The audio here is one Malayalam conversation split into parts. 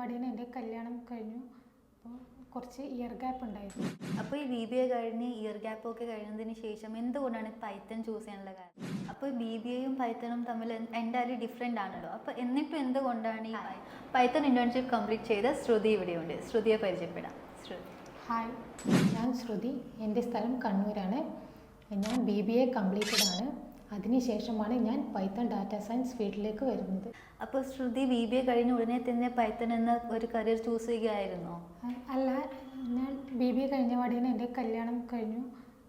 പാടിന് എൻ്റെ കല്യാണം കഴിഞ്ഞു. അപ്പോൾ കുറച്ച് ഇയർ ഗ്യാപ്പ് ഉണ്ടായിരുന്നു. അപ്പോൾ ഈ BBA കഴിഞ്ഞ് ഇയർ ഗ്യാപ്പ് ഒക്കെ കഴിഞ്ഞതിന് ശേഷം എന്തുകൊണ്ടാണ് പൈത്തൺ ചൂസ് ചെയ്യാനുള്ള കാരണം? അപ്പോൾ BBAയും പൈത്തണും തമ്മിൽ എൻ്റയർലി ഡിഫറെൻ്റ് ആണല്ലോ. അപ്പോൾ എന്നിട്ടും എന്തുകൊണ്ടാണ് ഈ പൈത്തൺ ഇൻറ്റേൺഷിപ്പ് കംപ്ലീറ്റ് ചെയ്ത ശ്രുതി ഇവിടെയുണ്ട്. ശ്രുതിയെ പരിചയപ്പെടാം. ശ്രുതി. ഹായ്, ഞാൻ ശ്രുതി. എൻ്റെ സ്ഥലം കണ്ണൂരാണ്. ഞാൻ BBA കംപ്ലീറ്റഡ് ആണ്. അതിനുശേഷമാണ് ഞാൻ പൈത്തൺ ഡാറ്റ സയൻസ് ഫീൽഡിലേക്ക് വരുന്നത്. അപ്പോൾ ശ്രുതി BBA കഴിഞ്ഞ ഉടനെ തന്നെ പൈത്തൺ എന്ന ഒരു കരിയർ ചൂസ് ചെയ്യുകയായിരുന്നോ? അല്ല, ഞാൻ BBA കഴിഞ്ഞ പാടിന് എൻ്റെ കല്യാണം കഴിഞ്ഞു.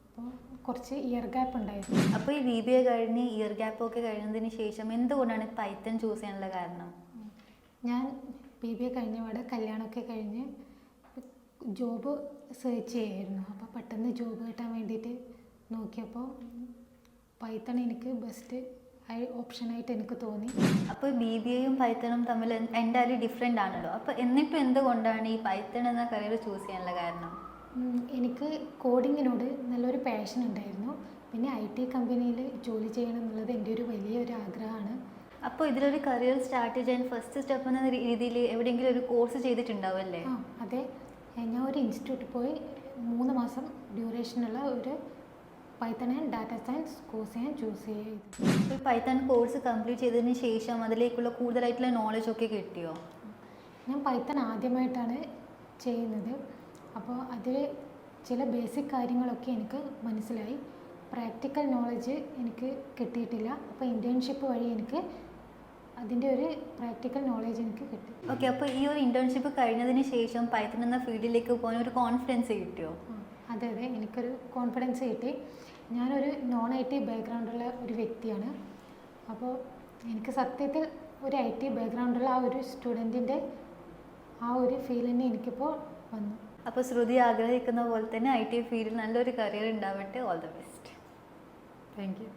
അപ്പോൾ കുറച്ച് ഇയർ ഗ്യാപ്പ് ഉണ്ടായിരുന്നു. അപ്പോൾ ഈ BBA കഴിഞ്ഞ് ഇയർ ഗ്യാപ്പ് ഒക്കെ കഴിഞ്ഞതിന് ശേഷം എന്തുകൊണ്ടാണ് പൈത്തൺ ചൂസ് ചെയ്യാനുള്ള കാരണം? ഞാൻ BBA കഴിഞ്ഞ പാട് കല്യാണമൊക്കെ കഴിഞ്ഞ് ജോബ് സെർച്ച് ചെയ്യായിരുന്നു. അപ്പോൾ പെട്ടെന്ന് ജോബ് കിട്ടാൻ വേണ്ടിയിട്ട് നോക്കിയപ്പോൾ പൈത്തൺ എനിക്ക് ബെസ്റ്റ് ഓപ്ഷനായിട്ട് എനിക്ക് തോന്നി. അപ്പോൾ BBAയും പൈത്തണും തമ്മിൽ എൻ്റയർലി ഡിഫറെൻ്റ് ആണല്ലോ. അപ്പോൾ എന്നിട്ടും എന്തുകൊണ്ടാണ് ഈ പൈത്തൺ എന്ന കരിയർ ചൂസ് ചെയ്യാനുള്ള കാരണം? എനിക്ക് കോഡിങ്ങിനോട് നല്ലൊരു പാഷൻ ഉണ്ടായിരുന്നു. പിന്നെ IT കമ്പനിയിൽ ജോലി ചെയ്യണം എന്നുള്ളത് എൻ്റെ ഒരു വലിയൊരു ആഗ്രഹമാണ്. അപ്പോൾ ഇതിലൊരു കരിയർ സ്റ്റാർട്ട് ചെയ്യാൻ ഫസ്റ്റ് സ്റ്റെപ്പ് എന്ന രീതിയിൽ എവിടെയെങ്കിലും ഒരു കോഴ്സ് ചെയ്തിട്ടുണ്ടാവുമല്ലേ? അതെ, ഞാൻ ഒരു ഇൻസ്റ്റിറ്റ്യൂട്ടിൽ പോയി 3 മാസം ഡ്യൂറേഷനുള്ള ഒരു Python and data science course ഞാൻ ചൂസ് ചെയ്തു. ഈ പൈത്തൺ കോഴ്സ് കംപ്ലീറ്റ് ചെയ്തതിന് ശേഷം അതിലേക്കുള്ള കൂടുതലായിട്ടുള്ള നോളജ് ഒക്കെ കിട്ടിയോ? ഞാൻ പൈത്തൺ ആദ്യമായിട്ടാണ് ചെയ്യുന്നത്. അപ്പോൾ അതിൽ ചില ബേസിക് കാര്യങ്ങളൊക്കെ എനിക്ക് മനസ്സിലായി. പ്രാക്ടിക്കൽ നോളജ് എനിക്ക് കിട്ടിയിട്ടില്ല. അപ്പോൾ ഇൻറ്റേൺഷിപ്പ് വഴി എനിക്ക് അതിൻ്റെ ഒരു പ്രാക്ടിക്കൽ നോളജ് എനിക്ക് കിട്ടി. ഓക്കെ, അപ്പോൾ ഈ ഒരു ഇൻറ്റേൺഷിപ്പ് കഴിഞ്ഞതിന് ശേഷം പൈത്തൺ എന്ന ഫീൽഡിലേക്ക് പോകാൻ ഒരു കോൺഫിഡൻസ് കിട്ടിയോ? അതെ, എനിക്കൊരു കോൺഫിഡൻസ് കിട്ടി. ഞാനൊരു നോൺ IT ബാക്ക്ഗ്രൗണ്ടുള്ള ഒരു വ്യക്തിയാണ്. അപ്പോൾ എനിക്ക് സത്യത്തിൽ ഒരു IT ബാക്ക്ഗ്രൗണ്ടുള്ള ആ ഒരു സ്റ്റുഡൻറ്റിൻ്റെ ആ ഒരു ഫീൽ തന്നെ എനിക്കിപ്പോൾ വന്നു. അപ്പോൾ ശ്രുതി ആഗ്രഹിക്കുന്ന പോലെ തന്നെ IT ഫീൽഡിൽ നല്ലൊരു കരിയർ ഉണ്ടാവട്ടെ. All the best. Thank you.